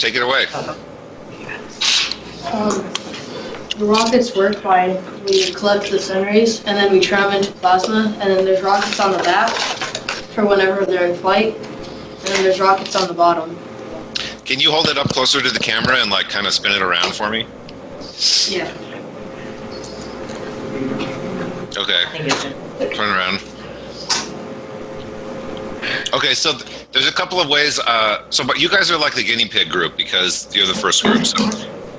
take it away. The rockets work by we collect the sun rays and then we turn them into plasma, and then there's rockets on the back for whenever they're in flight, and then there's rockets on the bottom. Can you hold it up closer to the camera and like kind of spin it around for me? Yeah. Okay. Turn around. Okay, so there's a couple of ways. But you guys are like the guinea pig group because you're the first group. So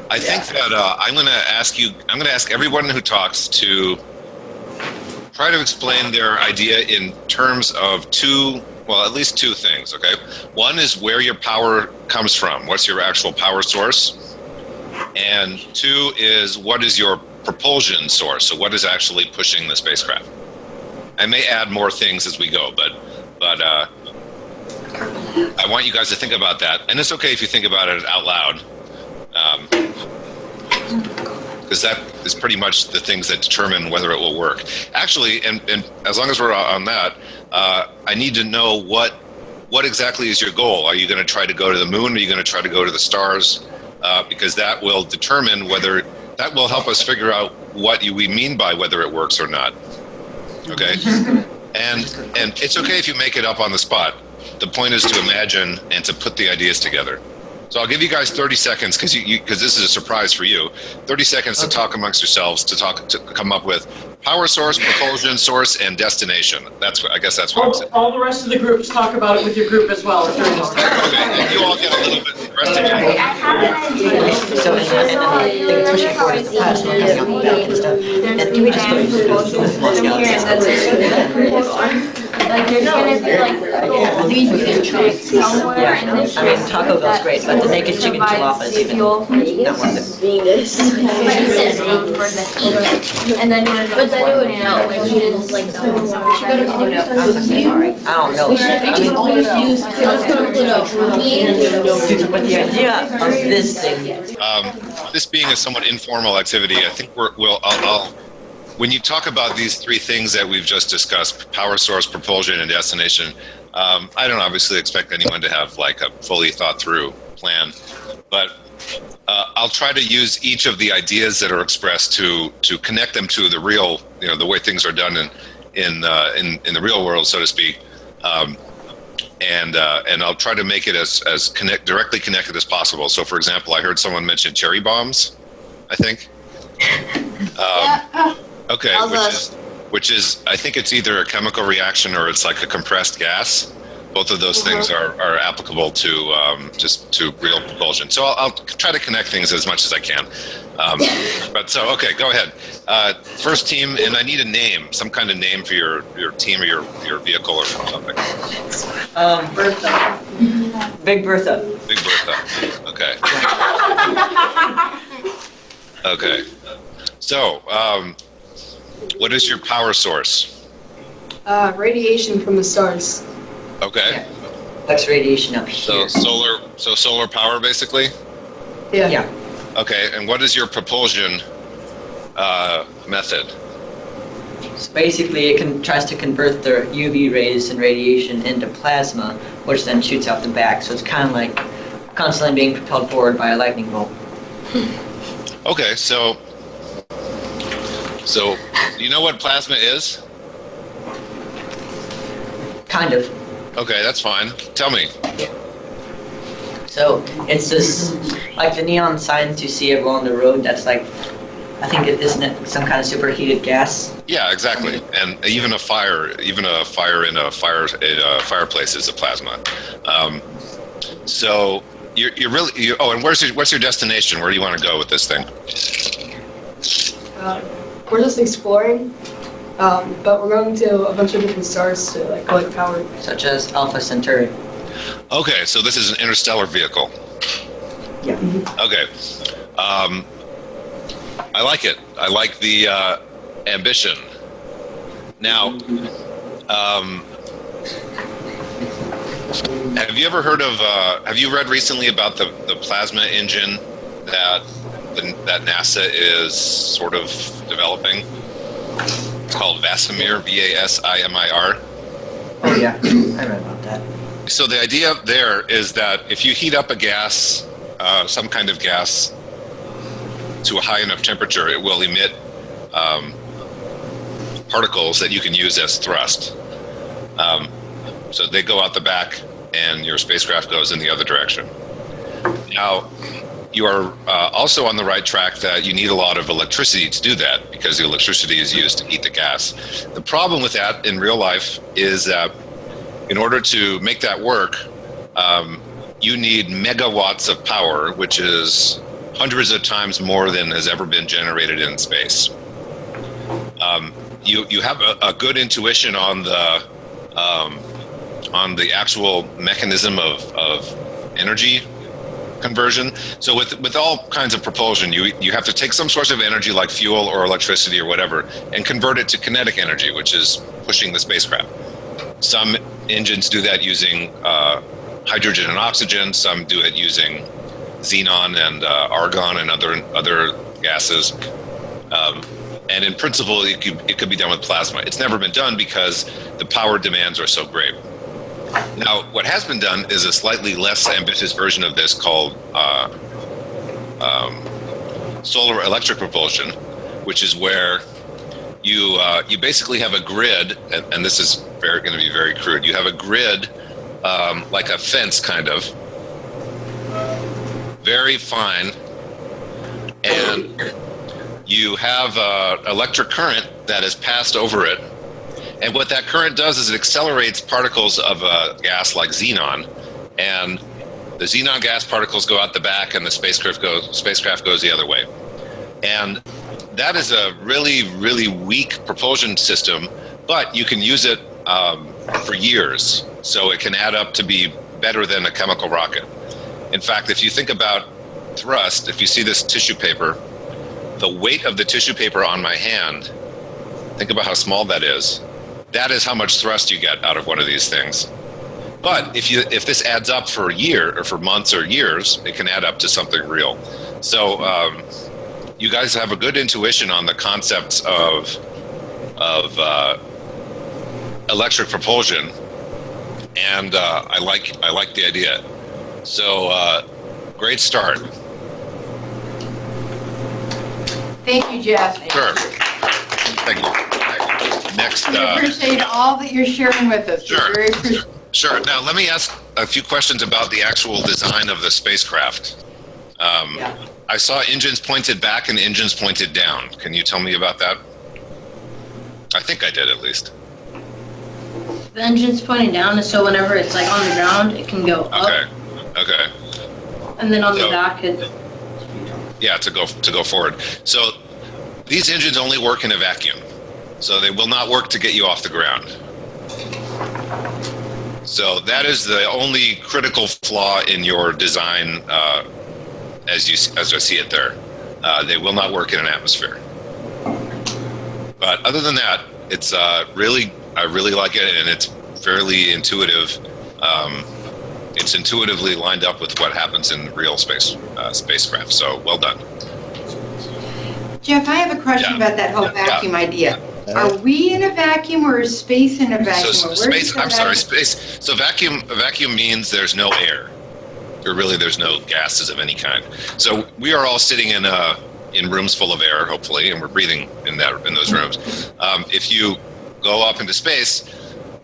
I think that I'm going to ask everyone who talks to try to explain their idea in terms of at least two things, okay? One is where your power comes from. What's your actual power source? And two is what is your propulsion source? So what is actually pushing the spacecraft? I may add more things as we go, but I want you guys to think about that. And it's okay if you think about it out loud. Because that is pretty much the things that determine whether it will work. Actually, and as long as we're on that, I need to know what exactly is your goal. Are you going to try to go to the moon? Are you going to try to go to the stars? Because that will determine that will help us figure out what we mean by whether it works or not. Okay? And it's okay if you make it up on the spot. The point is to imagine and to put the ideas together. So I'll give you guys 30 seconds because this is a surprise for you. 30 seconds to talk amongst yourselves to come up with power source, propulsion source, and destination. I guess that's what I'm saying. All the rest of the groups talk about it with your group as well. Okay, and you all get a little bit. The rest of you. So and then the thing pushing forward is the plasma getting on the back and stuff. And can we just go Like there's gonna be like little weed tricks somewhere in this. I mean, Taco Bell's great, but the naked chicken jalapa is even not worth it. For the heat, and then but then it would melt, which is like I don't know. I mean, but the idea of this thing. This being a somewhat informal activity, I think I'll when you talk about these three things that we've just discussed, power source, propulsion, and destination, I don't obviously expect anyone to have like a fully thought through plan, but I'll try to use each of the ideas that are expressed to connect them to the real, the way things are done in the real world, so to speak. And I'll try to make it as directly connected as possible. So, for example, I heard someone mention cherry bombs, I think. Okay, which is I think it's either a chemical reaction or it's like a compressed gas. Both of those things are applicable to just to real propulsion. So I'll try to connect things as much as I can. Okay, go ahead. First team, and I need a name, some kind of name for your team or your vehicle or something. Bertha. Big Bertha. Big Bertha. Okay. Okay. So, what is your power source? Radiation from the stars. Okay. X radiation up here. So solar power, basically? Yeah. Okay, and what is your propulsion method? So basically, it tries to convert the UV rays and radiation into plasma, which then shoots out the back. So it's kind of like constantly being propelled forward by a lightning bolt. Okay, so you know what plasma is? Kind of. Okay, that's fine. Tell me. So it's this, like the neon signs you see along the road. That's like, I think isn't it some kind of superheated gas? Yeah, exactly. And even a fire in a fireplace is a plasma. So you're really. And what's your destination? Where do you want to go with this thing? We're just exploring, but we're going to a bunch of different stars to like collect power. Such as Alpha Centauri. Okay, so this is an interstellar vehicle. Yeah. Okay. I like it. I like the ambition. Now, have you ever heard of? Have you read recently about the plasma engine that NASA is sort of developing? It's called Vasimir, Vasimir. Oh yeah, I read about that. So the idea there is that if you heat up a gas some kind of gas to a high enough temperature, it will emit particles that you can use as thrust. So they go out the back, and your spacecraft goes in the other direction. Now, you are also on the right track that you need a lot of electricity to do that, because the electricity is used to heat the gas. The problem with that in real life is that in order to make that work, you need megawatts of power, which is hundreds of times more than has ever been generated in space. You have a good intuition on the actual mechanism of energy conversion. So with all kinds of propulsion, you have to take some source of energy like fuel or electricity or whatever and convert it to kinetic energy, which is pushing the spacecraft. Some engines do that using hydrogen and oxygen. Some do it using xenon and argon and other gases. And in principle, it could be done with plasma. It's never been done because the power demands are so great. Now, what has been done is a slightly less ambitious version of this called solar electric propulsion, which is where you basically have a grid, and this is going to be very crude. You have a grid like a fence, kind of, very fine, and you have electric current that is passed over it. And what that current does is it accelerates particles of a gas like xenon, and the xenon gas particles go out the back, and the spacecraft goes the other way. And that is a really, really weak propulsion system, but you can use it for years, so it can add up to be better than a chemical rocket. In fact, if you think about thrust, if you see this tissue paper, the weight of the tissue paper on my hand, think about how small that is. That is how much thrust you get out of one of these things. But if this adds up for a year or for months or years, it can add up to something real. So you guys have a good intuition on the concepts of electric propulsion, and I like the idea. So great start. Thank you, Jeff. Sure. Thank you. Next. We appreciate all that you're sharing with us. Sure. Very appreciative. Sure. Now, let me ask a few questions about the actual design of the spacecraft. I saw engines pointed back and engines pointed down. Can you tell me about that? I think I did, at least. The engine's pointing down, so whenever it's like on the ground, it can go up. Okay. And then on the back, Yeah, to go forward. So these engines only work in a vacuum, so they will not work to get you off the ground. So that is the only critical flaw in your design, as I see it there. They will not work in an atmosphere. But other than that, it's I really like it, and it's fairly intuitive. It's intuitively lined up with what happens in real spacecraft. So well done. Jeff, I have a question about that whole vacuum idea. Are we in a vacuum, or is space in a vacuum? So space. So vacuum means there's no air. There's no gases of any kind. So we are all sitting in rooms full of air, hopefully, and we're breathing in those rooms. If you go up into space,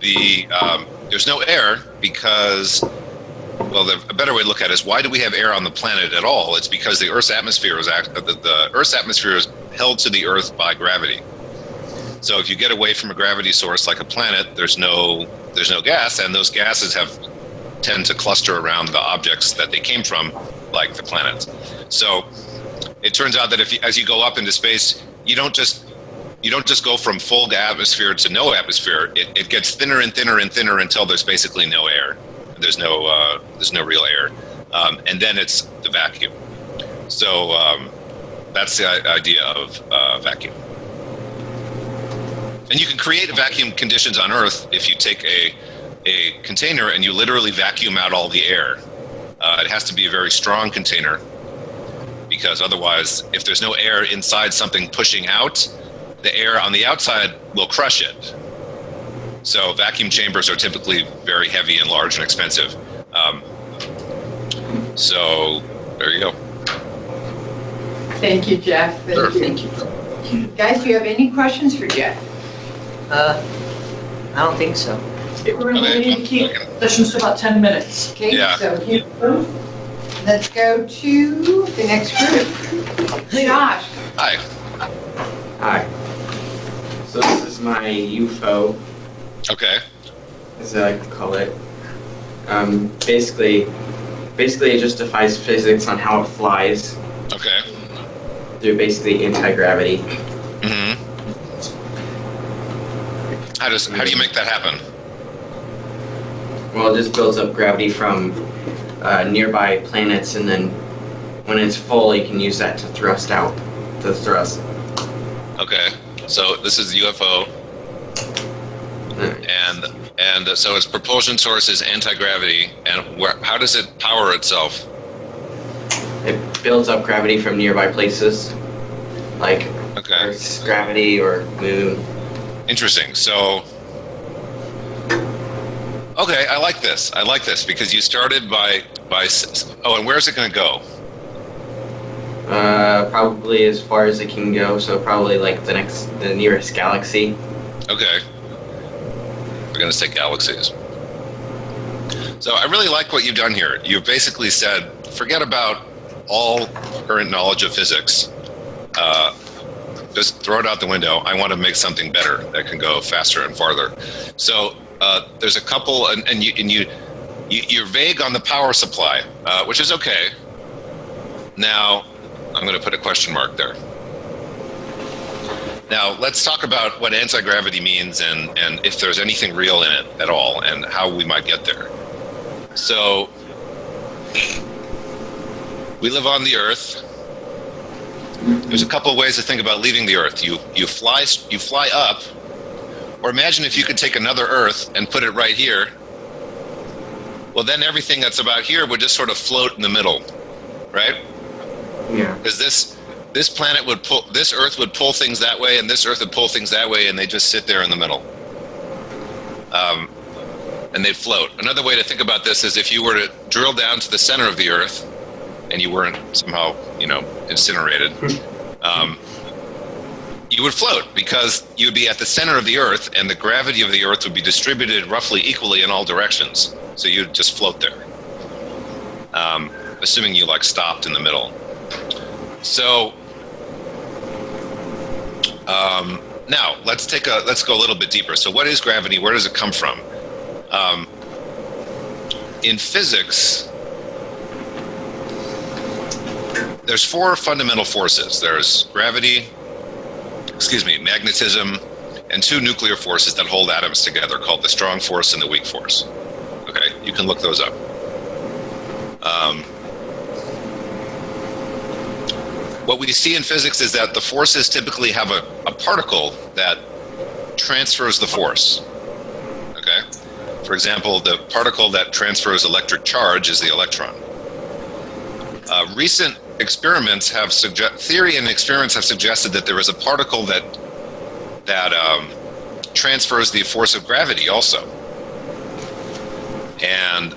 there's no air because, well, a better way to look at it is, why do we have air on the planet at all? It's because the Earth's atmosphere the Earth's atmosphere is held to the Earth by gravity. So if you get away from a gravity source like a planet, there's no gas, and those gases tend to cluster around the objects that they came from, like the planets. So it turns out that as you go up into space, you don't just go from full atmosphere to no atmosphere. It gets thinner and thinner and thinner until there's basically no air. There's no real air, and then it's the vacuum. So that's the idea of vacuum. And you can create vacuum conditions on Earth if you take a container and you literally vacuum out all the air. It has to be a very strong container, because otherwise, if there's no air inside something pushing out, the air on the outside will crush it. So vacuum chambers are typically very heavy and large and expensive. So There you go. Thank you, Jeff. Sure. Thank you. Guys, do you have any questions for Jeff? I don't think so. We're going to need to keep sessions to about 10 minutes. Okay, Yeah. so let's go to the next group. Josh. Hi. Hi. So this is my UFO, Okay. as I like to call it. Basically it just defies physics on how it flies Okay. through basically anti-gravity. Mm-hmm. How do you make that happen? Well, it just builds up gravity from nearby planets, and then when it's full, you can use that to thrust out the thrust. Okay. So this is the UFO, and so its propulsion source is anti-gravity, and how does it power itself? It builds up gravity from nearby places, like Okay. Earth's gravity or Moon. Interesting. So, okay, I like this. I like this because you started by. Oh, and where's it going to go? Probably as far as it can go, so probably like the nearest galaxy. Okay. We're going to say galaxies. So I really like what you've done here. You've basically said, forget about all current knowledge of physics. Just throw it out the window. I want to make something better that can go faster and farther. So there's a couple, and you're vague on the power supply, which is okay. Now, I'm going to put a question mark there. Now, let's talk about what anti-gravity means and if there's anything real in it at all and how we might get there. So, we live on the Earth. There's a couple of ways to think about leaving the Earth. You fly up, or imagine if you could take another Earth and put it right here. Well, then everything that's about here would just sort of float in the middle, right? Yeah. Because this planet would pull, this Earth would pull things that way, and this Earth would pull things that way, and they just sit there in the middle. And they'd float. Another way to think about this is if you were to drill down to the center of the Earth, and you weren't somehow, incinerated, you would float because you would be at the center of the Earth, and the gravity of the Earth would be distributed roughly equally in all directions. So you'd just float there, assuming you stopped in the middle. So now let's go a little bit deeper. So what is gravity? Where does it come from? In physics, there's four fundamental forces. There's gravity, magnetism, and two nuclear forces that hold atoms together called the strong force and the weak force. Okay, you can look those up. What we see in physics is that the forces typically have a particle that transfers the force. Okay? For example, the particle that transfers electric charge is the electron. Recent experiments have theory and experiments have suggested that there is a particle that transfers the force of gravity also. And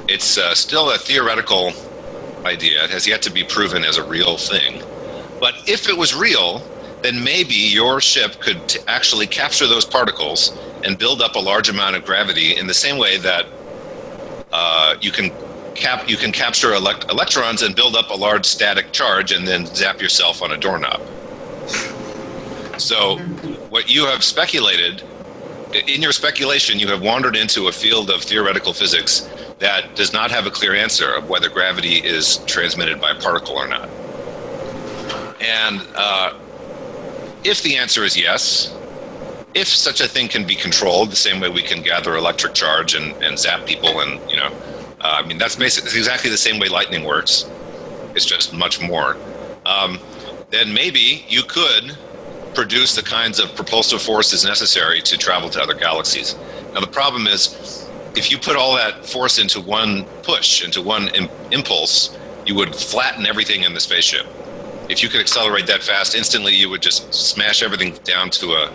it's still a theoretical idea. It has yet to be proven as a real thing. But if it was real, then maybe your ship could actually capture those particles and build up a large amount of gravity in the same way that you can capture electrons and build up a large static charge and then zap yourself on a doorknob. So what you have speculated, in your speculation, you have wandered into a field of theoretical physics that does not have a clear answer of whether gravity is transmitted by a particle or not. And if the answer is yes, if such a thing can be controlled the same way we can gather electric charge and zap people, and that's basically exactly the same way lightning works. It's just much more. Then maybe you could produce the kinds of propulsive forces necessary to travel to other galaxies. Now the problem is, if you put all that force into one push, into one impulse, you would flatten everything in the spaceship. If you could accelerate that fast, instantly you would just smash everything down to a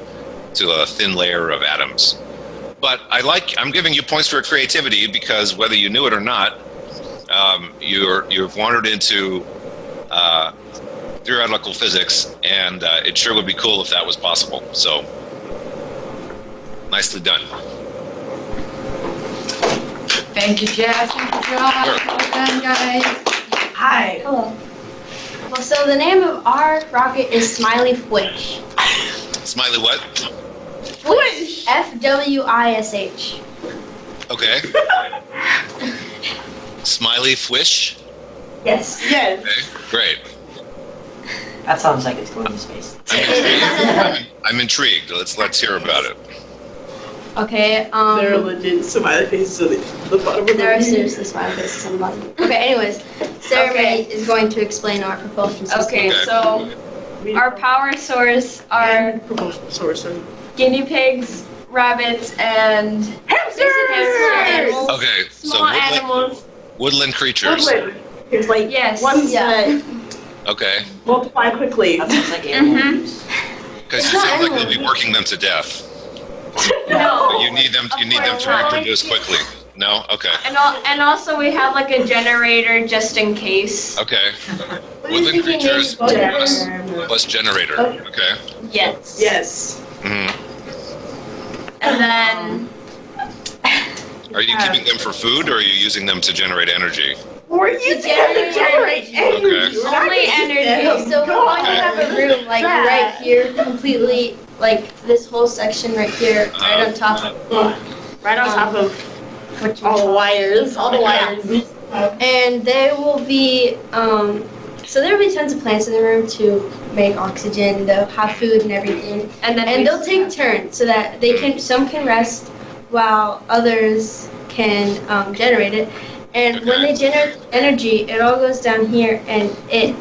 thin layer of atoms. But I'm giving you points for creativity because whether you knew it or not, You've wandered into theoretical physics, and it sure would be cool if that was possible. So, nicely done. Thank you, Jeff. Thank you, Josh. Sure. Well done, guys. Hi. Hello. Well, so the name of our rocket is Smiley Fwish. Smiley what? Fwish. Fwish. Okay. Smiley Fwish? Yes. Yes. Okay, great. That sounds like it's going to space. I'm intrigued. Let's hear about it. Okay. There are legit smiley faces at the bottom of the There are seriously smiley faces on the bottom. Okay, anyways, Sarah May is going to explain our propulsion system. Okay, Okay. so our power source are propulsion source and guinea pigs, rabbits, and hamsters. Okay, so Small animals. woodland creatures. woodland. It's like Yes. ones Yeah. that Okay, multiply quickly. That sounds like animal Mhm. abuse. because it sounds like you'll be working them to death. No. You need them to reproduce quickly. No? Okay. And also we have like a generator just in case. Okay. What do you Woodland think it creatures means? plus generator. Okay. Yes. Yes. hmm And then Are you keeping them for food, or are you using them to generate energy? Or you generate generate energy. Okay. We're not Only gonna eat energy. them. So we're going to have a room like Bad. right here, completely, like this whole section right here, right on top of Right on top of what you all the wires. All the Yeah. wires. And there will be, so there will be tons of plants in the room to make oxygen. They'll have food and everything, and and they'll take turns so that some can rest while others can generate it. And when they generate energy, it all goes down here, and it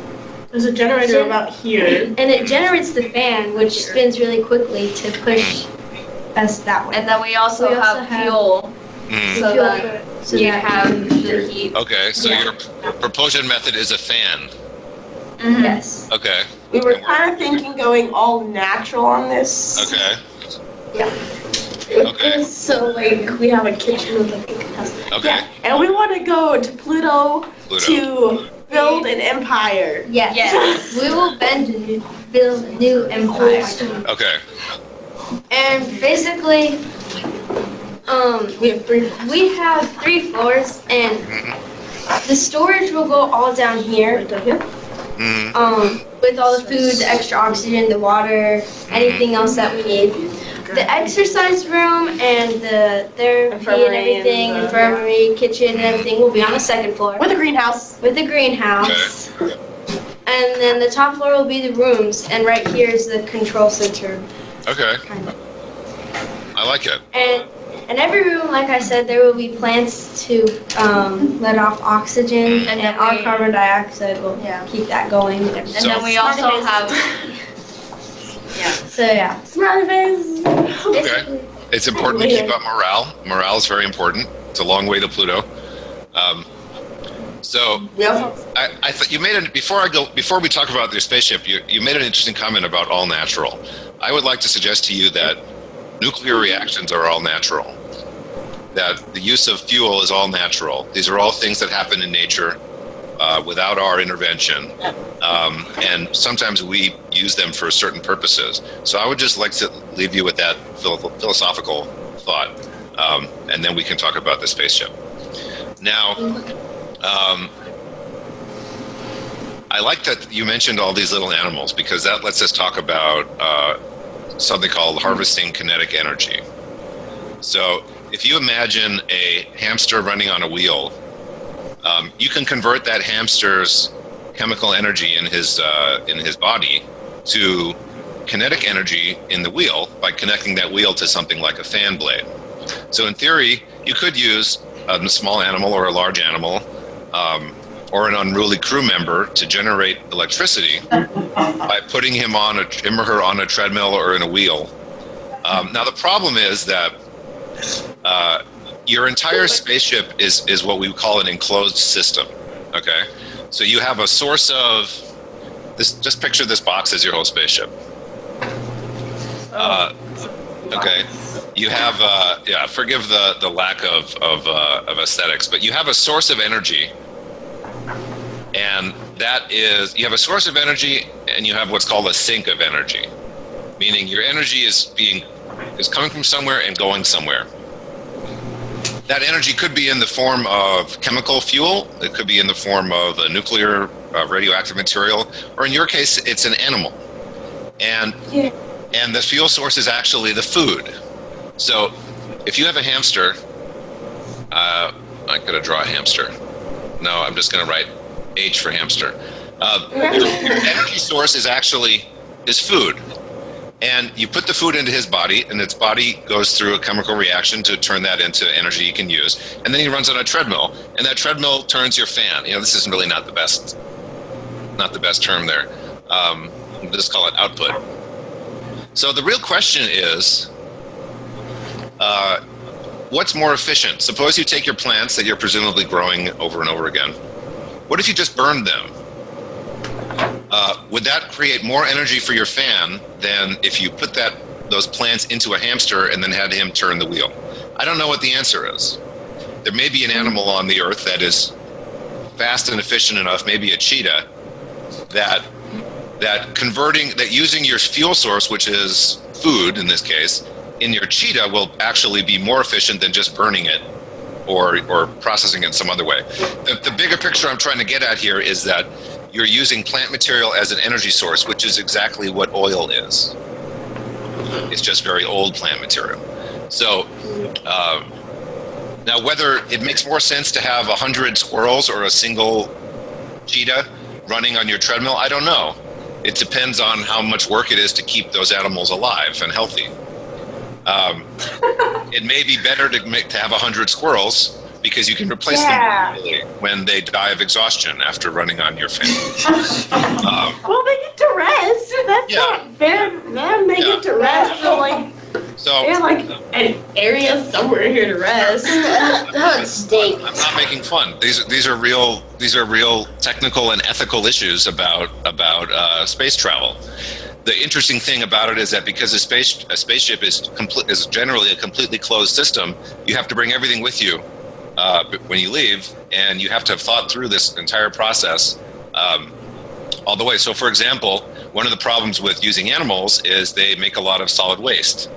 There's a generator about here. generates the fan, which spins really quickly to push us that way. And then we also have fuel Mhm. so Fuel that so you that have we can- the heat. Okay, so Yeah. your propulsion method is a fan. Mhm. Yes. Okay. We were kind of thinking going all natural on this. Okay. Yeah. Okay. So like we have a kitchen with a big house. Okay. Yeah, and we want to go to Pluto, Pluto. to build an empire. Yes. Yes. We will build a new empire. Okay. And basically, we have 3 floors, and the storage will go all down here. hmm With all the food, the extra oxygen, the water, anything else that we need. The exercise room and the therapy and Infirmary everything, and the- infirmary, kitchen, and everything will be on the 2nd floor With a greenhouse. with the greenhouse. And then the top floor will be the rooms, and right here is the control center. Okay. Kind of. I like it. And in every room, like I said, there will be plants to let off oxygen, and then our carbon dioxide will keep that going. And then we also have So yeah. Smiley face. Okay. It's important to keep up morale. Morale is very important. It's a long way to Pluto. So We also I thought you made it before we talk about your spaceship. You made an interesting comment about all natural. I would like to suggest to you that nuclear reactions are all natural. That the use of fuel is all natural. These are all things that happen in nature without our intervention, and sometimes we use them for certain purposes. So I would just like to leave you with that philosophical thought, and then we can talk about the spaceship. Now. I like that you mentioned all these little animals, because that lets us talk about something called harvesting kinetic energy. So if you imagine a hamster running on a wheel, you can convert that hamster's chemical energy in his body to kinetic energy in the wheel by connecting that wheel to something like a fan blade. So in theory, you could use a small animal or a large animal or an unruly crew member to generate electricity by putting him or her on a treadmill or in a wheel. Now the problem is that your entire spaceship is what we call an enclosed system. Okay, so you have a source of this. Just picture this box as your whole spaceship. Okay, you have forgive the lack of aesthetics, but you have a source of energy And that is, you have a source of energy and you have what's called a sink of energy, meaning your energy is coming from somewhere and going somewhere. That energy could be in the form of chemical fuel, it could be in the form of a nuclear radioactive material, or in your case, it's an animal. And the fuel source is actually the food. So if you have a hamster, I'm going to draw a hamster. No, I'm just going to write H for hamster. Your energy source is food. And you put the food into his body, and its body goes through a chemical reaction to turn that into energy you can use. And then he runs on a treadmill, and that treadmill turns your fan. This is really not the best term there. We'll just call it output. So the real question is, what's more efficient? Suppose you take your plants that you're presumably growing over and over again. What if you just burned them? Would that create more energy for your fan than if you put those plants into a hamster and then had him turn the wheel? I don't know what the answer is. There may be an animal on the earth that is fast and efficient enough, maybe a cheetah, that using your fuel source, which is food in this case, in your cheetah will actually be more efficient than just burning it or processing it in some other way. The bigger picture I'm trying to get at here is that you're using plant material as an energy source, which is exactly what oil is. It's just very old plant material. So now whether it makes more sense to have 100 squirrels or a single cheetah running on your treadmill, I don't know. It depends on how much work it is to keep those animals alive and healthy. It may be better to have 100 squirrels because you can replace them when they die of exhaustion after running on your fan. Well, they get to rest. That's not bad. Then they get to rest. They have like an area somewhere here to rest. That stinks. I'm not making fun. These are real technical and ethical issues about space travel. The interesting thing about it is that because a spaceship is generally a completely closed system, you have to bring everything with you when you leave, and you have to have thought through this entire process all the way. So, for example, one of the problems with using animals is they make a lot of solid waste.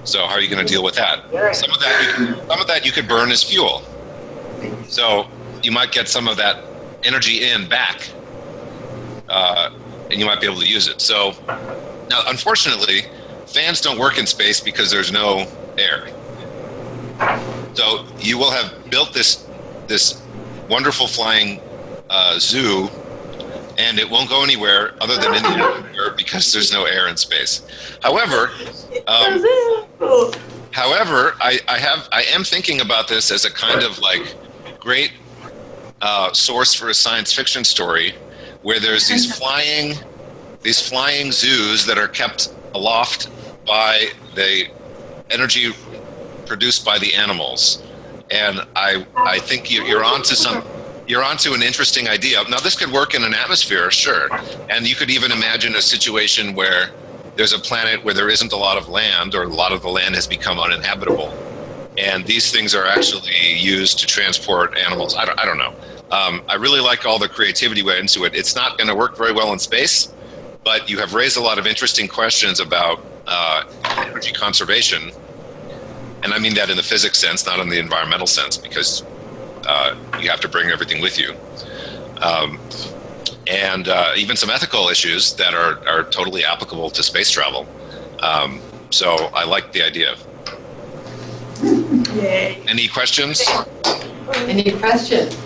So, how are you going to deal with that? Some of that you could burn as fuel. So, you might get some of that energy back, and you might be able to use it. So, now, unfortunately, fans don't work in space because there's no air. So you will have built this wonderful flying zoo, and it won't go anywhere other than in the atmosphere because there's no air in space. However, I am thinking about this as a kind of like great source for a science fiction story, where there's these flying zoos that are kept aloft by the energy produced by the animals. And I think you're onto an interesting idea. Now, this could work in an atmosphere, sure, and you could even imagine a situation where there's a planet where there isn't a lot of land, or a lot of the land has become uninhabitable, and these things are actually used to transport animals. I don't know. I really like all the creativity went into it. It's not going to work very well in space, but you have raised a lot of interesting questions about energy conservation. And I mean that in the physics sense, not in the environmental sense, because you have to bring everything with you. And even some ethical issues that are totally applicable to space travel. So I like the idea. Yay. Any questions? Any questions?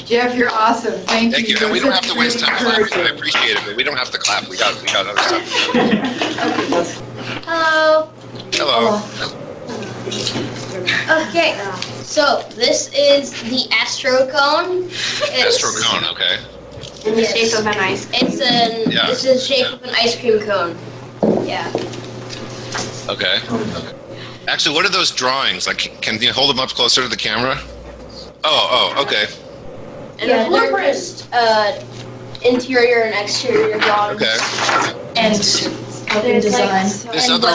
Jeff, you're awesome. Thank you. Thank you. And we don't have to waste time clapping. I appreciate it, but we don't have to clap. We got other stuff. Hello. Hello. Okay, so this is the astrocone. Astrocone, okay. In the shape of an ice cream. It's the shape of an ice cream cone. Yeah. Okay. Actually, what are those drawings? Like, can you hold them up closer to the camera? Oh, okay. And they're just interior and exterior drawings. Okay. And weapon design. This other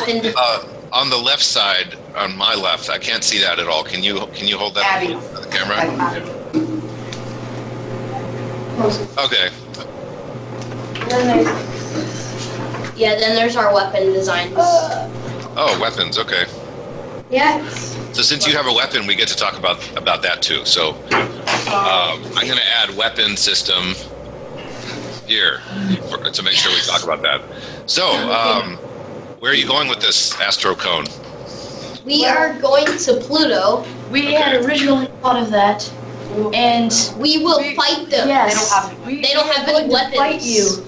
on the left side, on my left, I can't see that at all. Can you hold that Abby. to the camera? Okay. Then there's our weapon designs. Oh, weapons. Okay. Yeah. So since you have a weapon, we get to talk about that too. So I'm going to add weapon system here to make sure we talk about that. So where are you going with this astro cone? We are going to Pluto. We had originally thought of that, and We will fight them. yes, They don't have any weapons. Fight you.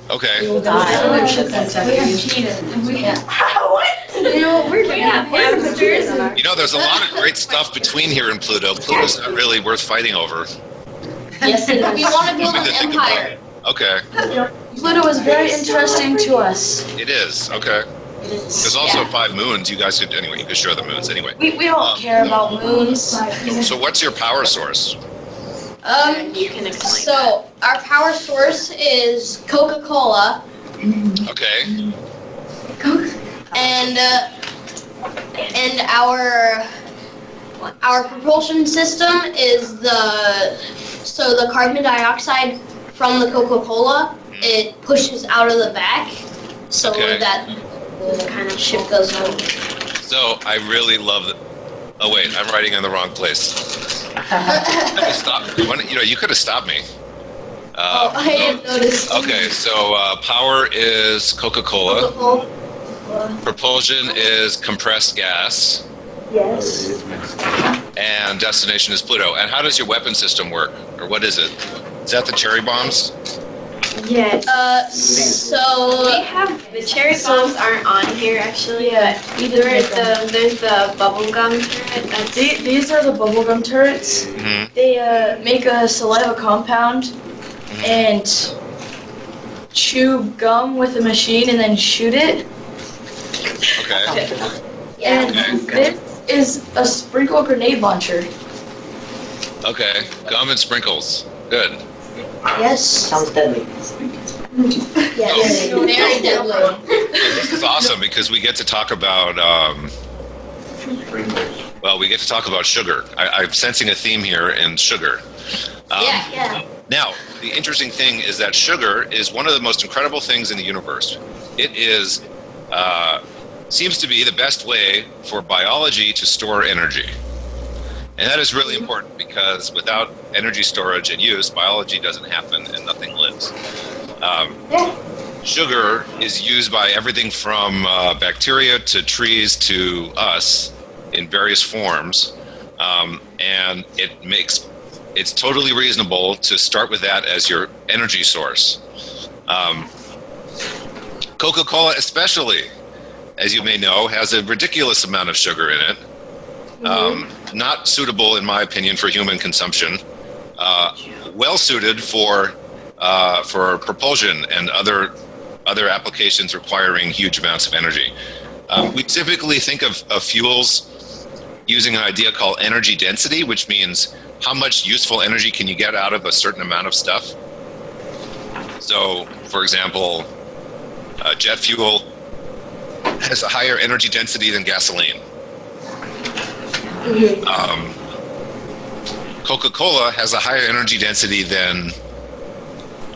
Okay. We're gonna have hamsters. You know, there's a lot of great stuff between here and Pluto. Pluto's not really worth fighting over. Yes, we want to build Something to an think empire. about. Okay. Pluto is very interesting to us. It is. Okay. There's also 5 moons. You guys could, anyway, you could show the moons anyway. We don't care about moons. So what's your power source? You can explain. So our power source is Coca-Cola, Okay. and our propulsion system is the carbon dioxide from the Coca-Cola. It pushes out of the back, so Okay. that the kind of ship goes home. So I really love it. Oh wait, I'm writing in the wrong place. Stop. You could have stopped me. I didn't notice. Okay, so power is Coca-Cola. Coca-Cola. Propulsion is compressed gas. Yes. And destination is Pluto. And how does your weapon system work? Or what is it? Is that the cherry bombs? Yes. So We have the cherry bombs aren't on here actually, but there's the bubble gum turret. That's These are the bubblegum turrets. Mm-hmm. They make a saliva compound and chew gum with a machine and then shoot it. Okay. And Okay. this is a sprinkle grenade launcher. Okay. Gum and sprinkles. Good. yes, Sounds deadly. yes, very deadly. This is awesome because we get to talk about, we get to talk about sugar. I'm sensing a theme here in sugar. Yeah. Now, the interesting thing is that sugar is one of the most incredible things in the universe. It is, seems to be the best way for biology to store energy. And that is really important because without energy storage and use, biology doesn't happen and nothing lives. Sugar is used by everything from bacteria to trees to us in various forms. And it's totally reasonable to start with that as your energy source. Coca-Cola especially, as you may know, has a ridiculous amount of sugar in it. Not suitable, in my opinion, for human consumption. Well suited for propulsion and other applications requiring huge amounts of energy. We typically think of fuels using an idea called energy density, which means how much useful energy can you get out of a certain amount of stuff. So, for example, jet fuel has a higher energy density than gasoline. Coca-Cola has a higher energy density than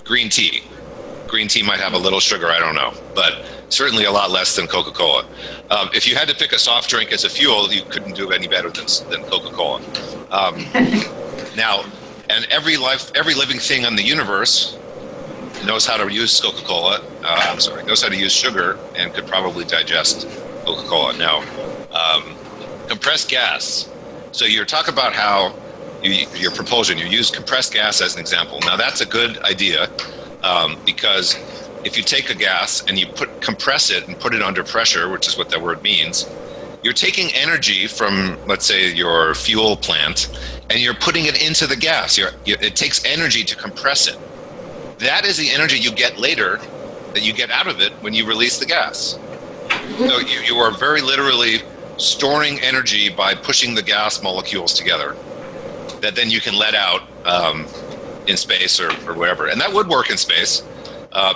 green tea. Green tea might have a little sugar, I don't know, but certainly a lot less than Coca-Cola. If you had to pick a soft drink as a fuel, you couldn't do any better than Coca-Cola. Now, and every living thing on the universe knows how to use Coca-Cola. Knows how to use sugar and could probably digest Coca-Cola. Now, compressed gas. So you're talking about how your propulsion, you use compressed gas as an example. Now that's a good idea because if you take a gas and you compress it and put it under pressure, which is what that word means, you're taking energy from, let's say, your fuel plant and you're putting it into the gas. It takes energy to compress it. That is the energy you get later that you get out of it when you release the gas. So you are very literally storing energy by pushing the gas molecules together that then you can let out in space or whatever. And that would work in space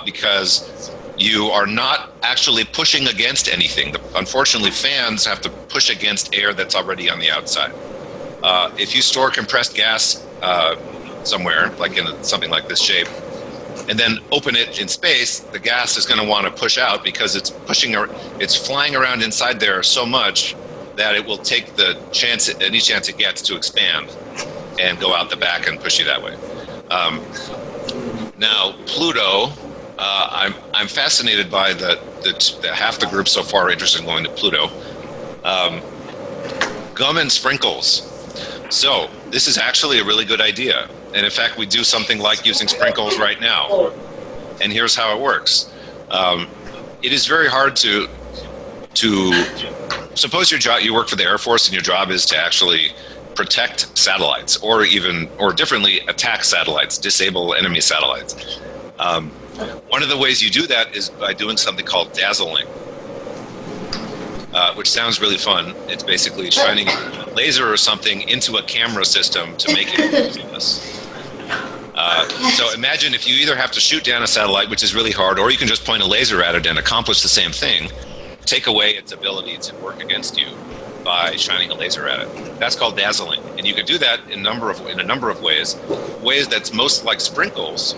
because you are not actually pushing against anything. Unfortunately, fans have to push against air that's already on the outside. If you store compressed gas somewhere, like in something like this shape, and then open it in space, the gas is going to want to push out because it's flying around inside there so much that it will take any chance it gets to expand and go out the back and push you that way. Now, Pluto, I'm fascinated by the half the group so far interested in going to Pluto. Gum and sprinkles. So this is actually a really good idea. And in fact, we do something like using sprinkles right now. And here's how it works. It is very hard to suppose you work for the Air Force and your job is to actually protect satellites, or differently, attack satellites, disable enemy satellites. One of the ways you do that is by doing something called dazzling, which sounds really fun. It's basically shining a laser or something into a camera system to make it useless. So imagine if you either have to shoot down a satellite, which is really hard, or you can just point a laser at it and accomplish the same thing, take away its ability to work against you by shining a laser at it. That's called dazzling, and you could do that in a number of ways. Ways that's most like sprinkles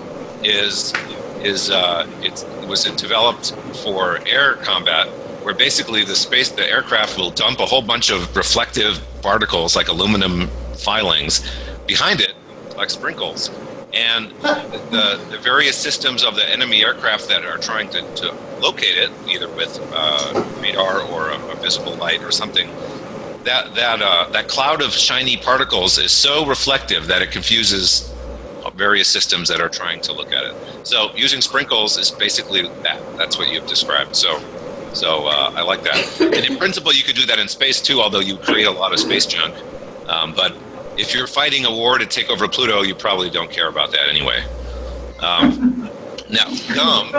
was developed for air combat, where basically the aircraft will dump a whole bunch of reflective particles like aluminum filings behind it, like sprinkles. And the various systems of the enemy aircraft that are trying to locate it, either with radar or a visible light or something, that cloud of shiny particles is so reflective that it confuses various systems that are trying to look at it. So using sprinkles is basically that. That's what you've described. So I like that. And in principle, you could do that in space too, although you create a lot of space junk. But if you're fighting a war to take over Pluto, you probably don't care about that anyway. Now, gum.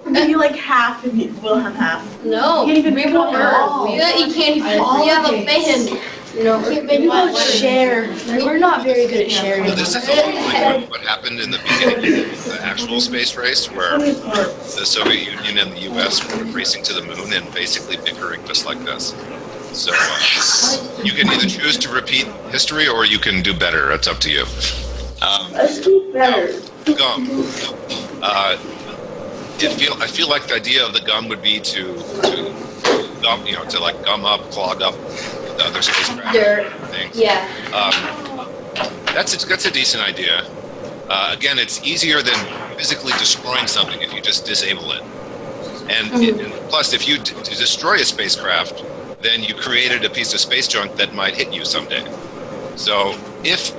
Maybe like half, and we'll have half. No, You can't even we cover won't. all. You can't even. We have a band. You know, Maybe we'll share. We're not very good at sharing. This is like what happened in the beginning of the actual space race, where the Soviet Union and the U.S. were racing to the moon and basically bickering just like this. So you can either choose to repeat history or you can do better. It's up to you. Let's do better. Gum. I feel like the idea of the gum would be to gum, to like gum up, clog up the other spacecraft things. Yeah. That's a decent idea. Again, it's easier than physically destroying something if you just disable it. And plus, if you destroy a spacecraft, then you created a piece of space junk that might hit you someday. So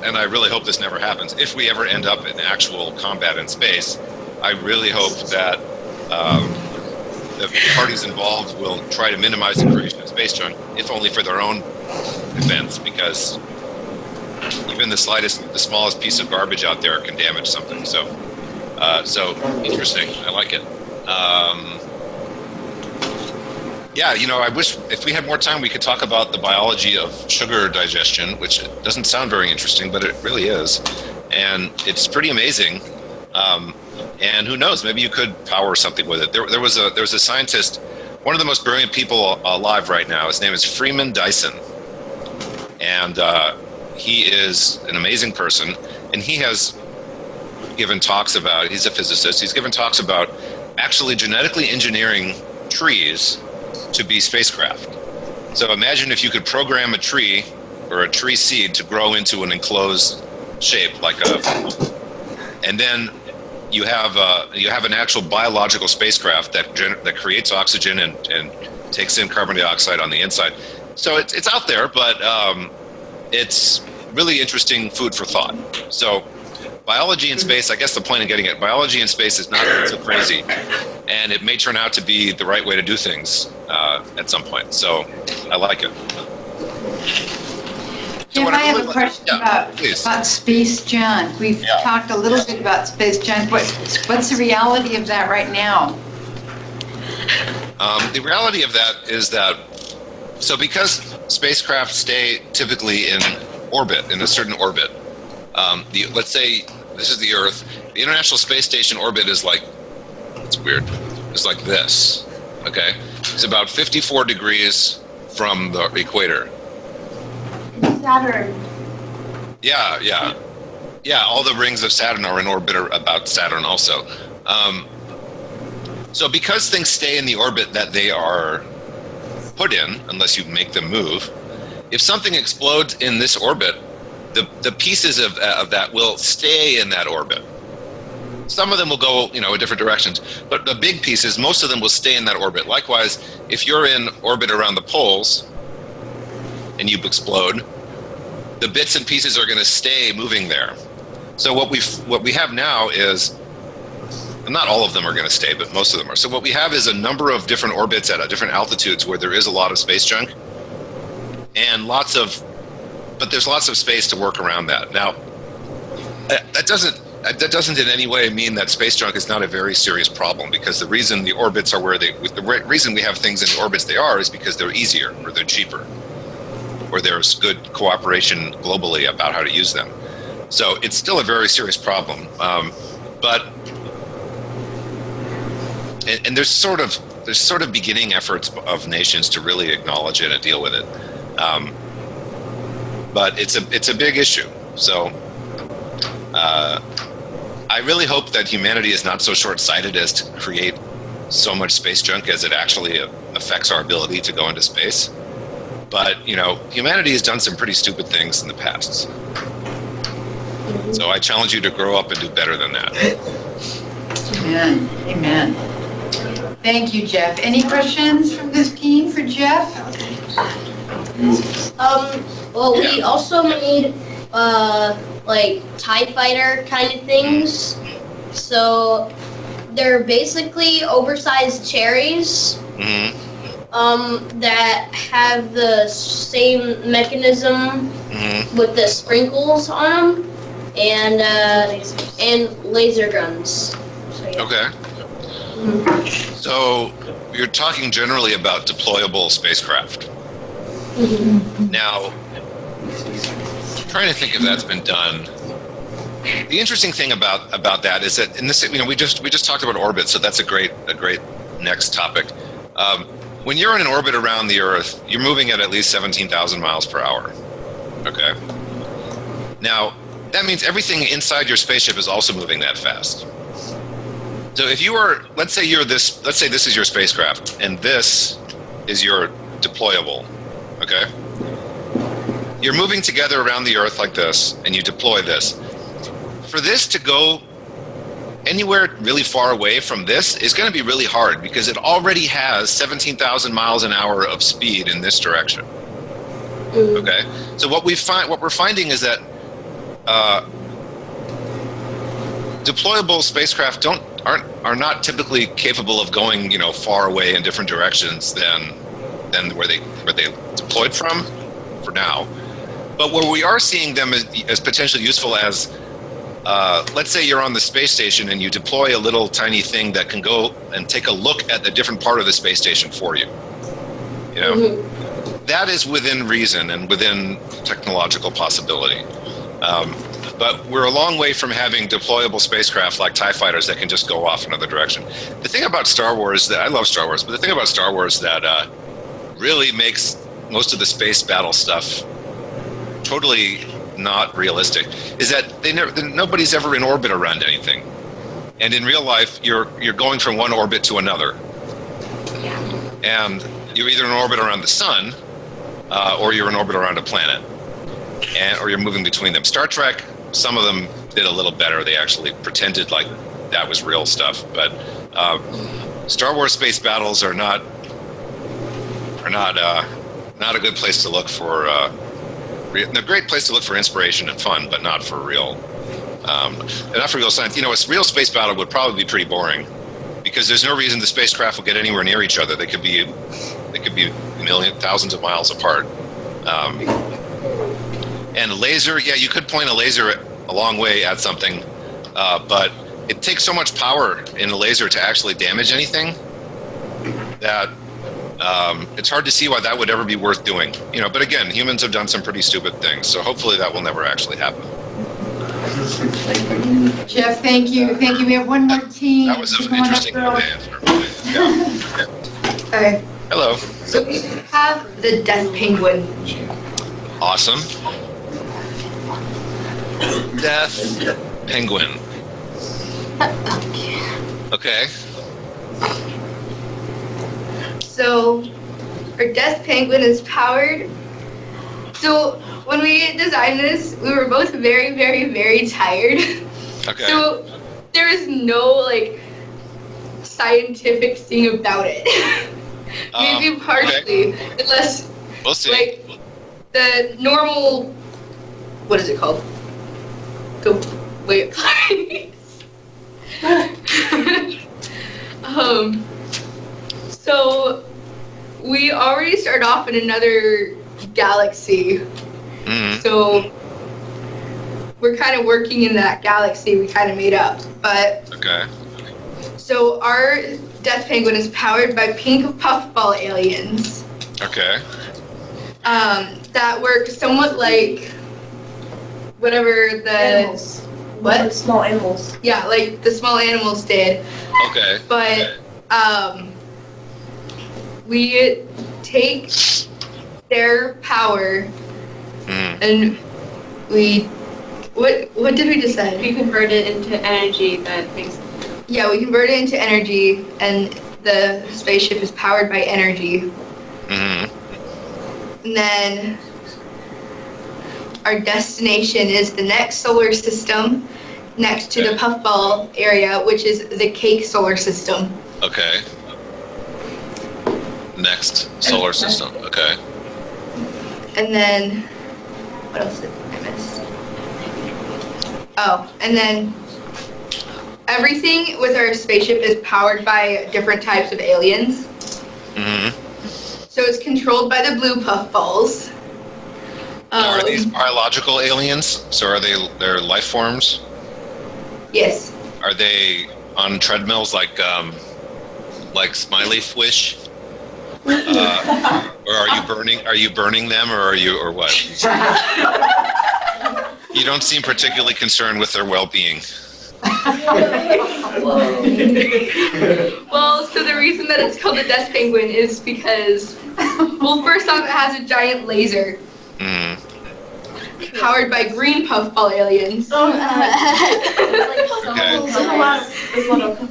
and I really hope this never happens, if we ever end up in actual combat in space, I really hope that the parties involved will try to minimize the creation of space junk, if only for their own defense, because even the smallest piece of garbage out there can damage something. So interesting. I like it. Yeah, I wish if we had more time, we could talk about the biology of sugar digestion, which doesn't sound very interesting, but it really is. And it's pretty amazing. And who knows, maybe you could power something with it. There was a scientist, one of the most brilliant people alive right now. His name is Freeman Dyson. And he is an amazing person. And he has given talks about, he's a physicist, he's given talks about actually genetically engineering trees to be spacecraft. So imagine if you could program a tree or a tree seed to grow into an enclosed shape, and then you have an actual biological spacecraft that creates oxygen and takes in carbon dioxide on the inside. So it's out there, but it's really interesting food for thought. So biology in space, I guess the point of getting it, biology in space is not so crazy, and it may turn out to be the right way to do things at some point. So I like it. Jim, I have a question about space junk. We've talked a little bit about space junk. What's the reality of that right now? The reality of that is that, so because spacecraft stay typically in orbit, in a certain orbit, let's say this is the Earth, the International Space Station orbit is like, it's weird, it's like this, okay? It's about 54 degrees from the equator. Saturn. Yeah. Yeah, all the rings of Saturn are in orbit about Saturn also. So because things stay in the orbit that they are put in, unless you make them move, if something explodes in this orbit, the pieces of that will stay in that orbit. Some of them will go, in different directions, but the big pieces, most of them will stay in that orbit. Likewise, if you're in orbit around the poles and you explode, the bits and pieces are going to stay moving there. So what we have now is, not all of them are going to stay, but most of them are. So what we have is a number of different orbits at different altitudes where there is a lot of space junk, and but there's lots of space to work around that. Now, that doesn't in any way mean that space junk is not a very serious problem, because the reason the orbits are the reason we have things in the orbits they are is because they're easier, or they're cheaper, or there's good cooperation globally about how to use them. So it's still a very serious problem, and there's sort of beginning efforts of nations to really acknowledge it and deal with it, but it's a big issue. So I really hope that humanity is not so short-sighted as to create so much space junk as it actually affects our ability to go into space. But humanity has done some pretty stupid things in the past. So I challenge you to grow up and do better than that. Amen. Amen. Thank you, Jeff. Any questions from this team for Jeff? Well, we also made like TIE fighter kind of things. So they're basically oversized cherries that have the same mechanism with the sprinkles on them, and laser guns. So, yeah. Okay. So you're talking generally about deployable spacecraft. Now, trying to think if that's been done. The interesting thing about that is that in this, we just talked about orbit, so that's a great next topic. When you're in an orbit around the Earth, you're moving at least 17,000 miles per hour. Okay. Now, that means everything inside your spaceship is also moving that fast. So if you are, let's say this is your spacecraft, and this is your deployable. Okay. You're moving together around the Earth like this, and you deploy this. For this to go anywhere really far away from this is going to be really hard, because it already has 17,000 miles an hour of speed in this direction. Okay, so what we're finding is that deployable spacecraft are not typically capable of going far away in different directions than where they deployed from for now. But where we are seeing them as potentially useful as, let's say you're on the space station and you deploy a little tiny thing that can go and take a look at a different part of the space station for you. That is within reason and within technological possibility. But we're a long way from having deployable spacecraft like TIE fighters that can just go off another direction. The thing about Star Wars, I love Star Wars, but the thing about Star Wars that really makes most of the space battle stuff totally not realistic is that nobody's ever in orbit around anything, and in real life you're going from one orbit to another, and you're either in orbit around the sun or you're in orbit around a planet, or you're moving between them. Star Trek, some of them did a little better. They actually pretended like that was real stuff, but Star Wars space battles are not a good place to look for. A great place to look for inspiration and fun, but not for real, not for real science. A real space battle would probably be pretty boring, because there's no reason the spacecraft will get anywhere near each other. They could be thousands of miles apart. And a laser, you could point a laser a long way at something, but it takes so much power in a laser to actually damage anything that it's hard to see why that would ever be worth doing. But again, humans have done some pretty stupid things, so hopefully that will never actually happen. Jeff, thank you. We have one more team. That was an interesting answer. Okay. Hello. So we have the death penguin. Awesome. Death penguin. Okay. So, our death penguin is powered. So, when we designed this, we were both very, very, very tired. Okay. So, there is no, like, scientific thing about it. Maybe partially, unless, we'll see. like, the normal, what is it called? The way it flies. So we already started off in another galaxy. Mm-hmm. So we're kind of working in that galaxy we kind of made up. But Okay. so our death penguin is powered by pink puffball aliens. Okay. That work somewhat like whatever the Animals. what? Small animals. Yeah, like the small animals did. Okay. But we take their power Mm. and we what did we decide? We convert it into energy that makes. Yeah, we convert it into energy, and the spaceship is powered by energy. Mm-hmm. And then our destination is the next solar system next to the puffball area, which is the cake solar system. Okay. Next solar system. Okay. And then, what else did I miss? Oh, and then everything with our spaceship is powered by different types of aliens. Mm-hmm. So it's controlled by the blue puffballs. Are these biological aliens? So are they're life forms? Yes. Are they on treadmills like Smiley Fish? Or are you burning them, or what? You don't seem particularly concerned with their well-being. Well, so the reason that it's called the death penguin is because, well, first off, it has a giant laser Mm. powered by green puffball aliens. Okay.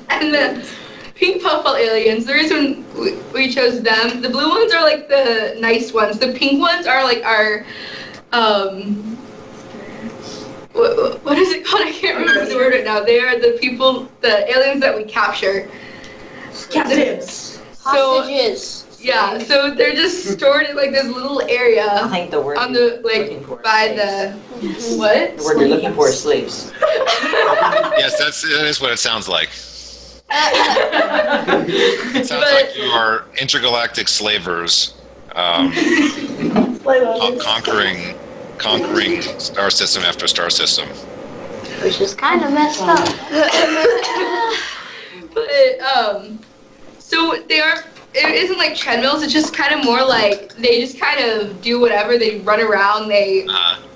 And the pink puffball aliens, the reason we chose them, the blue ones are like the nice ones. The pink ones are like our, what is it called? I can't remember the word right now. They are the people, the aliens that we capture. Captives. So, Hostages. yeah, so they're just stored in like this little area I think the word on you're the, like, looking for is by slaves. the, what? The word you're looking for is slaves. Yes, that is what it sounds like. It sounds like you are intergalactic slavers, conquering star system after star system. Which is kind of messed up. But, so they are, it isn't like treadmills, it's just kind of more like, they just kind of do whatever, they run around, they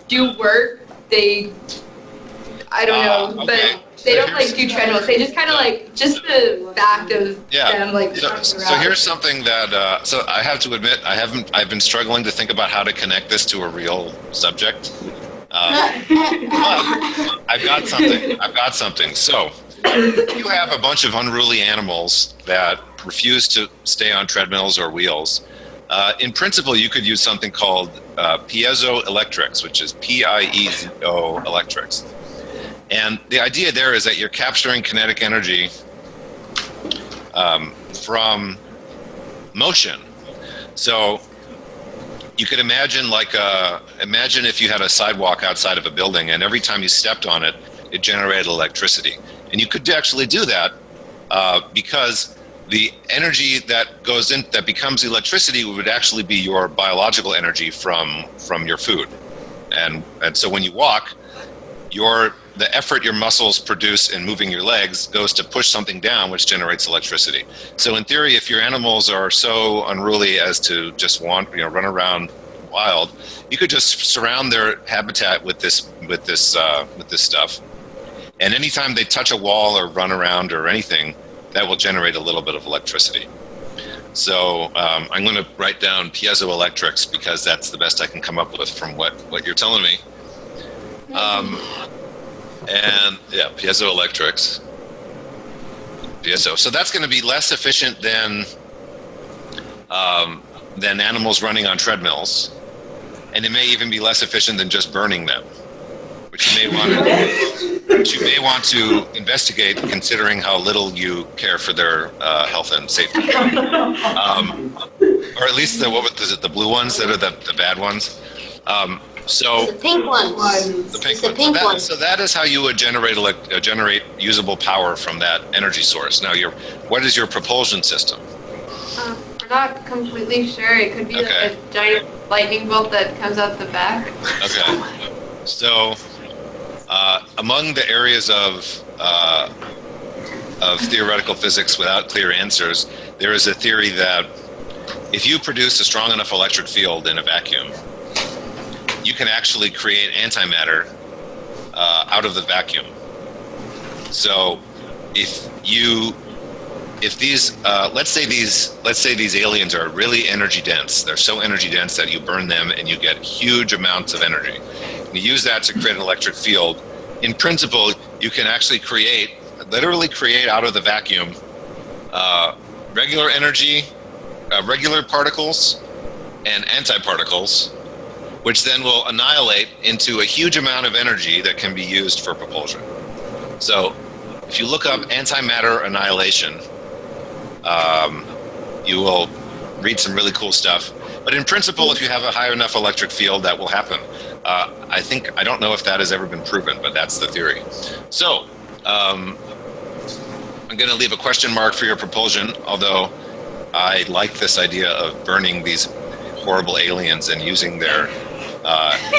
do work, I don't know, okay. but they don't like do treadmills, they just kind of like, just the fact of them like So running around. here's something that so I have to admit I've been struggling to think about how to connect this to a real subject. But I've got something. So you have a bunch of unruly animals that refuse to stay on treadmills or wheels. In principle, you could use something called piezoelectrics, which is PIEZO electrics. And the idea there is that you're capturing kinetic energy from motion. So you could imagine imagine if you had a sidewalk outside of a building, and every time you stepped on it, it generated electricity. And you could actually do that because the energy that goes in, that becomes electricity, would actually be your biological energy from your food. And so when you walk, the effort your muscles produce in moving your legs goes to push something down, which generates electricity. So in theory, if your animals are so unruly as to just run around wild, you could just surround their habitat with this stuff. And anytime they touch a wall or run around or anything, that will generate a little bit of electricity. So I'm going to write down piezoelectrics because that's the best I can come up with from what you're telling me. And yeah, piezoelectrics. Piezo. So that's going to be less efficient than animals running on treadmills, and it may even be less efficient than just burning them, which you may want to investigate, considering how little you care for their health and safety. Or at least the blue ones that are the bad ones. So The pink ones. the pink It's the ones. pink ones. So that is how you would generate usable power from that energy source. Now, what is your propulsion system? We're not completely sure. It could be Okay. like a giant lightning bolt that comes out the back. Okay. So, among the areas of theoretical physics without clear answers, there is a theory that if you produce a strong enough electric field in a vacuum, you can actually create antimatter out of the vacuum. So, if these let's say these aliens are really energy dense, they're so energy dense that you burn them and you get huge amounts of energy. And you use that to create an electric field. In principle, you can actually literally create out of the vacuum regular energy, regular particles, and antiparticles, which then will annihilate into a huge amount of energy that can be used for propulsion. So if you look up antimatter annihilation, you will read some really cool stuff. But in principle, if you have a high enough electric field, that will happen. I don't know if that has ever been proven, but that's the theory. So I'm going to leave a question mark for your propulsion, although I like this idea of burning these horrible aliens and using their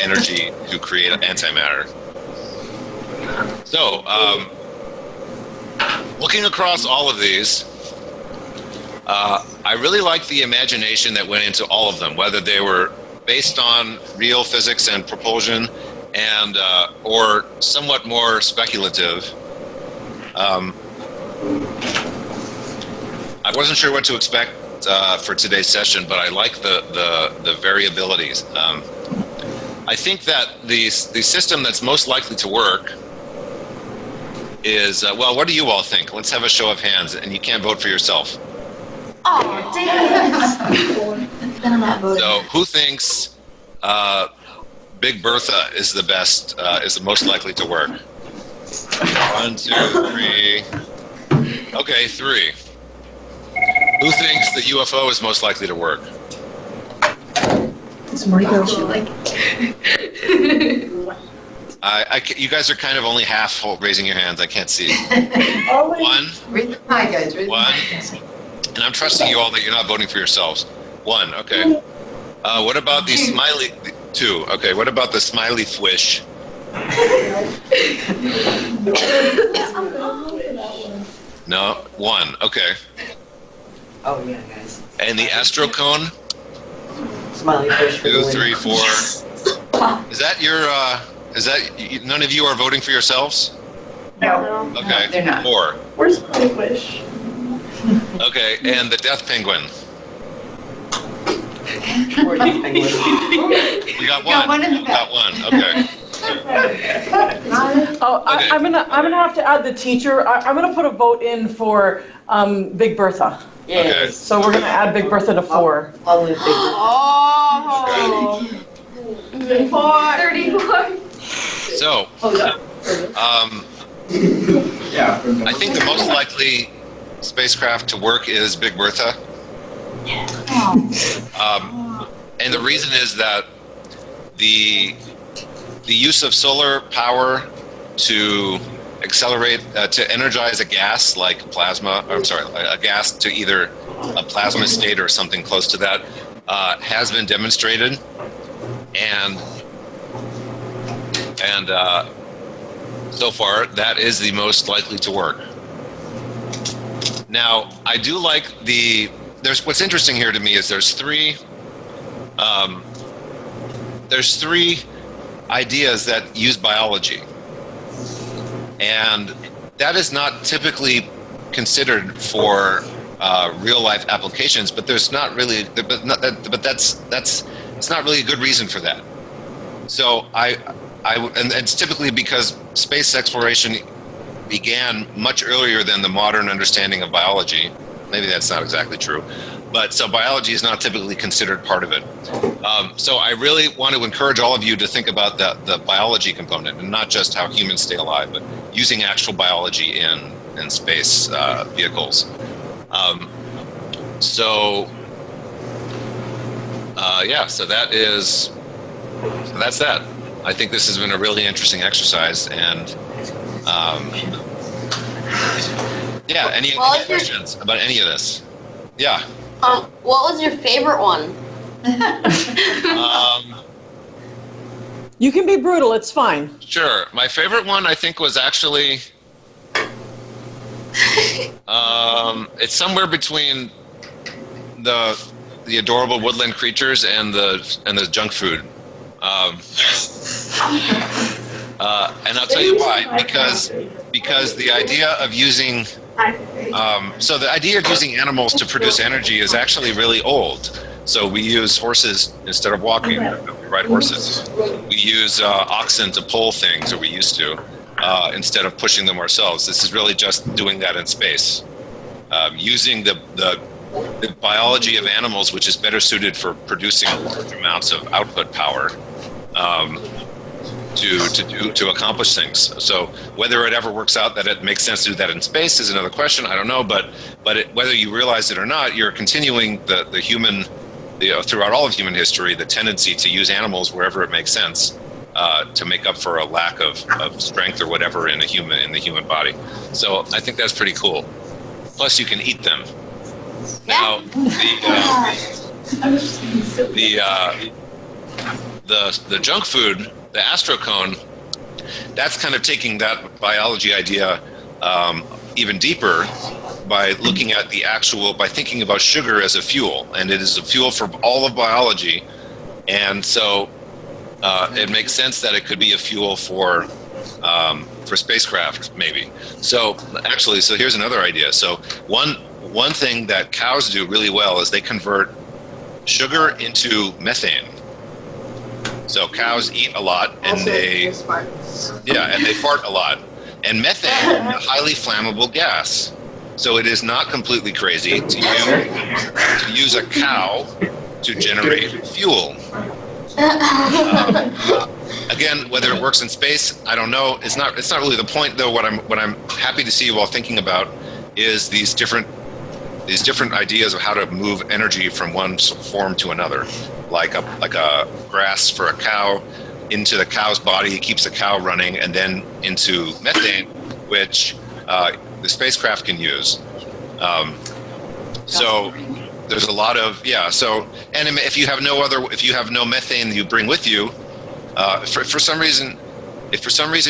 energy to create antimatter. So, looking across all of these, I really like the imagination that went into all of them, whether they were based on real physics and propulsion, and or somewhat more speculative. I wasn't sure what to expect for today's session, but I like the variabilities. I think that the system that's most likely to work is, well, what do you all think? Let's have a show of hands, and you can't vote for yourself. Oh, dang it. Then I'm not voting. So who thinks Big Bertha is the best, is the most likely to work? 1, 2, 3. Okay, 3. Who thinks the UFO is most likely to work? You guys are kind of only half raising your hands. I can't see. 1. Hi, guys. 1. And I'm trusting you all that you're not voting for yourselves. 1. Okay. What about the smiley? 2. Okay. What about the smiley fish? No. 1. Okay. Oh yeah, guys. And the astrocone? Smiley fish. 2, 3, 4. Is that your? None of you are voting for yourselves? No. Okay. No, they're not. 4. Where's Smiley Fish? Okay. And the death penguin? We got 1. one in the We got 1. Okay. Oh, Okay. I'm gonna have to add the teacher. I'm gonna put a vote in for Big Bertha. Okay. So we're gonna add Big Bertha to 4. I'll leave Big Bertha. Oh. 34. So, I think the most likely spacecraft to work is Big Bertha. And the reason is that the use of solar power to accelerate, to energize a gas like plasma, a gas to either a plasma state or something close to that, has been demonstrated. And so far, that is the most likely to work. Now, I do like what's interesting here to me is there's three ideas that use biology. And that is not typically considered for real life applications, but there's not really, it's not really a good reason for that. So and it's typically because space exploration began much earlier than the modern understanding of biology. Maybe that's not exactly true, but so biology is not typically considered part of it. So I really want to encourage all of you to think about the biology component, and not just how humans stay alive, but using actual biology in space vehicles. So that's that. I think this has been a really interesting exercise, and any questions about any of this? Yeah. What was your favorite one? You can be brutal, it's fine. Sure. My favorite one, I think, was actually it's somewhere between the adorable woodland creatures and the junk food. And I'll tell you why. Because the idea of using animals to produce energy is actually really old. So we use horses instead of walking. We ride horses. We use oxen to pull things, or we used to, instead of pushing them ourselves. This is really just doing that in space. Using the biology of animals, which is better suited for producing large amounts of output power, to accomplish things. So whether it ever works out that it makes sense to do that in space is another question. I don't know, but whether you realize it or not, you're continuing the human, throughout all of human history, the tendency to use animals wherever it makes sense, to make up for a lack of strength or whatever in the human body. So I think that's pretty cool. Plus, you can eat them. Now, the junk food, the astrocone, that's kind of taking that biology idea even deeper by looking at by thinking about sugar as a fuel, and it is a fuel for all of biology, and so it makes sense that it could be a fuel for spacecraft, maybe. So here's another idea. So one thing that cows do really well is they convert sugar into methane. So cows eat a lot, and they fart a lot. And methane is a highly flammable gas. So it is not completely crazy to use a cow to generate fuel. Again, whether it works in space, I don't know. It's not really the point, though. What I'm happy to see you all thinking about is these different ideas of how to move energy from one form to another, like a grass for a cow into the cow's body, it keeps the cow running, and then into methane, which the spacecraft can use. So there's a lot of So, and if you have no methane that you bring with you, if for some reason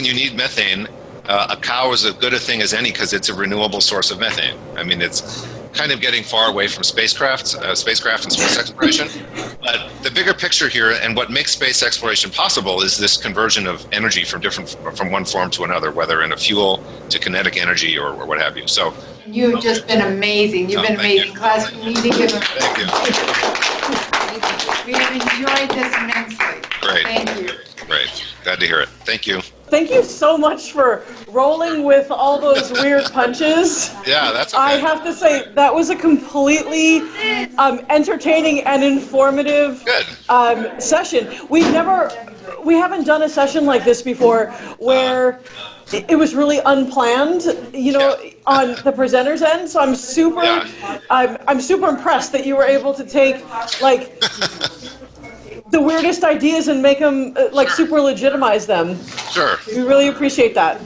you need methane, a cow is as good a thing as any because it's a renewable source of methane. I mean, it's kind of getting far away from spacecraft and space exploration. But the bigger picture here, and what makes space exploration possible, is this conversion of energy from one form to another, whether in a fuel to kinetic energy or what have you. So you've just been amazing. You've been amazing. Class, we need to give them. Thank you. We have enjoyed this immensely. Great. Thank you. Great. Glad to hear it. Thank you. Thank you so much for rolling with all those weird punches. Yeah, that's okay. I have to say, that was a completely entertaining and informative session. We haven't done a session like this before where it was really unplanned, on the presenter's end. So I'm super impressed that you were able to take the weirdest ideas and make them super legitimize them. Sure. We really appreciate that.